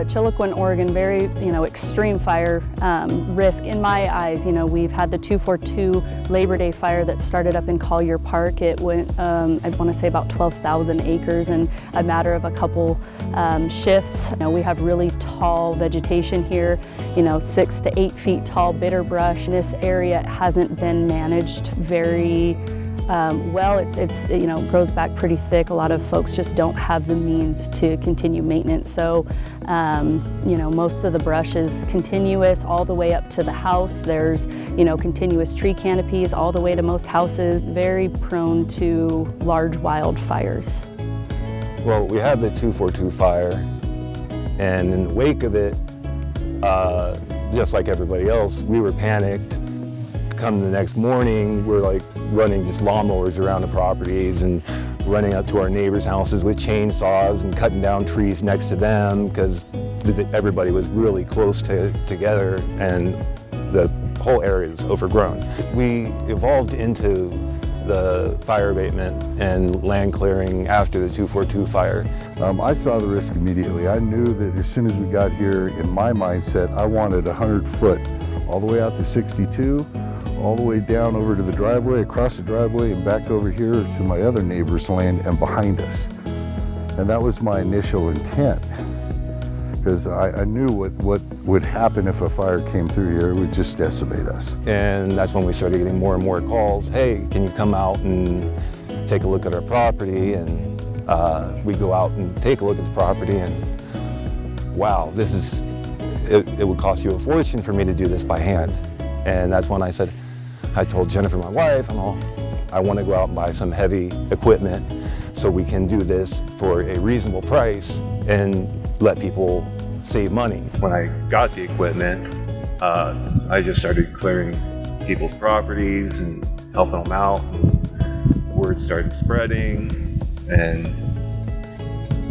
the Chiloquin, Oregon, very, extreme fire risk in my eyes. We've had the 242 Labor Day fire that started up in Collier Park. It went, I want to say about 12,000 acres in a matter of a couple shifts. We have really tall vegetation here, 6 to 8 feet tall bitter brush. This area hasn't been managed very well. It grows back pretty thick. A lot of folks just don't have the means to continue maintenance. So, most of the brush is continuous all the way up to the house. There's, continuous tree canopies all the way to most houses. Very prone to large wildfires. Well, we had the 242 fire, and in the wake of it, just like everybody else, we were panicked. Come the next morning, we're like running just lawnmowers around the properties and running up to our neighbors' houses with chainsaws and cutting down trees next to them because everybody was really close together and the whole area was overgrown. We evolved into the fire abatement and land clearing after the 242 fire. I saw the risk immediately. I knew that as soon as we got here, in my mindset, I wanted 100 foot all the way out to 62, all the way down over to the driveway, across the driveway, and back over here to my other neighbor's land and behind us. And that was my initial intent, because I knew what would happen if a fire came through here. It would just decimate us. And that's when we started getting more and more calls. Hey, can you come out and take a look at our property? And we go out and take a look at the property, and wow, it would cost you a fortune for me to do this by hand. And that's when I told Jennifer, my wife, I want to go out and buy some heavy equipment so we can do this for a reasonable price and let people save money. When I got the equipment, I just started clearing people's properties and helping them out. Word started spreading, and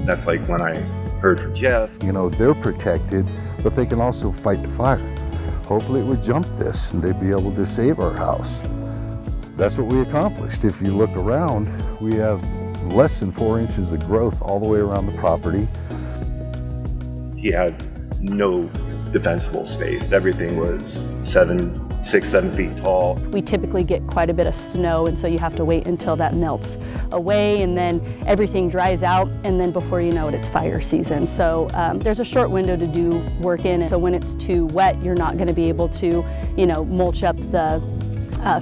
that's like when I heard from Jeff. They're protected, but they can also fight the fire. Hopefully it would jump this and they'd be able to save our house. That's what we accomplished. If you look around, we have less than 4 inches of growth all the way around the property. He had no defensible space. Everything was 6, 7 feet tall. We typically get quite a bit of snow, and so you have to wait until that melts away, and then everything dries out, and then before you know it, it's fire season. So there's a short window to do work in, and so when it's too wet, you're not going to be able to, mulch up the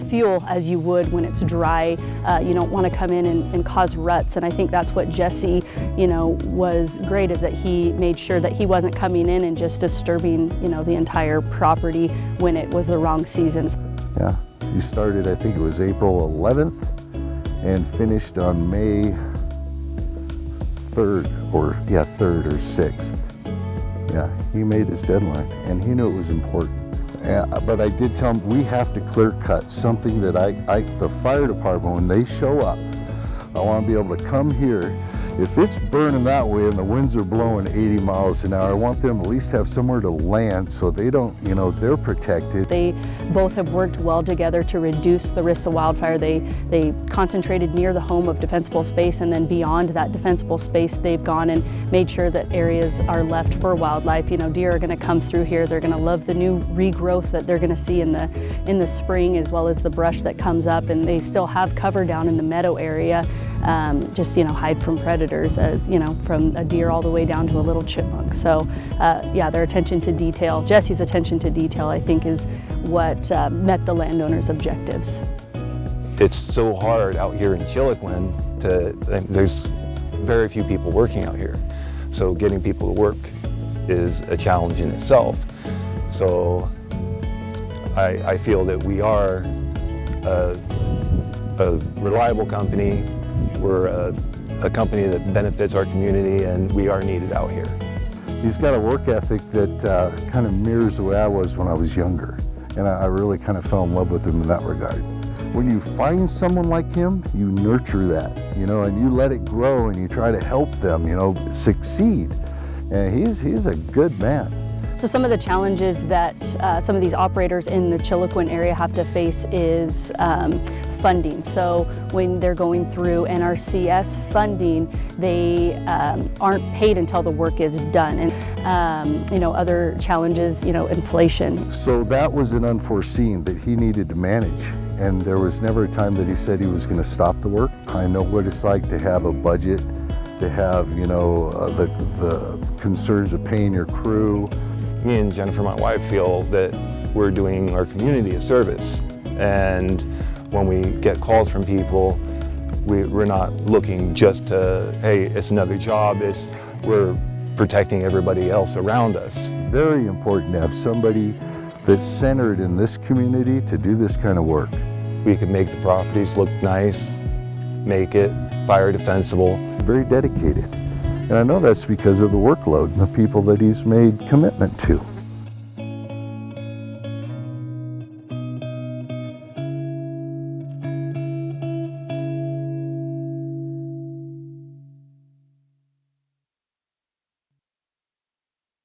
fuel as you would when it's dry. You don't want to come in and cause ruts, and I think that's what Jesse, was great, is that he made sure that he wasn't coming in and just disturbing, the entire property when it was the wrong season. Yeah, he started, I think it was April 11th, and finished on May 3rd or 6th. Yeah, he made his deadline, and he knew it was important. But I did tell him we have to clear cut something that the fire department, when they show up, I want to be able to come here. If it's burning that way and the winds are blowing 80 miles an hour, I want them at least have somewhere to land so they don't, they're protected. They both have worked well together to reduce the risks of wildfire. They concentrated near the home of defensible space, and then beyond that defensible space, they've gone and made sure that areas are left for wildlife. Deer are going to come through here. They're going to love the new regrowth that they're going to see in the spring, as well as the brush that comes up, and they still have cover down in the meadow area. Just hide from predators, as from a deer all the way down to a little chipmunk. So yeah, their attention to detail, Jesse's attention to detail, I think, is what met the landowner's objectives. It's so hard out here in Chiloquin there's very few people working out here. So getting people to work is a challenge in itself. So I feel that we are a reliable company. We're a company that benefits our community, and we are needed out here. He's got a work ethic that kind of mirrors the way I was when I was younger, and I really kind of fell in love with him in that regard. When you find someone like him, you nurture that, and you let it grow, and you try to help them, succeed. And he's a good man. So some of the challenges that some of these operators in the Chiloquin area have to face is funding. So when they're going through NRCS funding, they aren't paid until the work is done. And you know, other challenges, you know, inflation. So that was an unforeseen that he needed to manage. And there was never a time that he said he was going to stop the work. I know what it's like to have a budget, to have, you know, the concerns of paying your crew. Me and Jennifer, my wife, feel that we're doing our community a service. And when we get calls from people, we're not looking just to, hey, it's another job. We're protecting everybody else around us. Very important to have somebody that's centered in this community to do this kind of work. We can make the properties look nice, make it fire defensible. Very dedicated. And I know that's because of the workload and the people that he's made commitment to.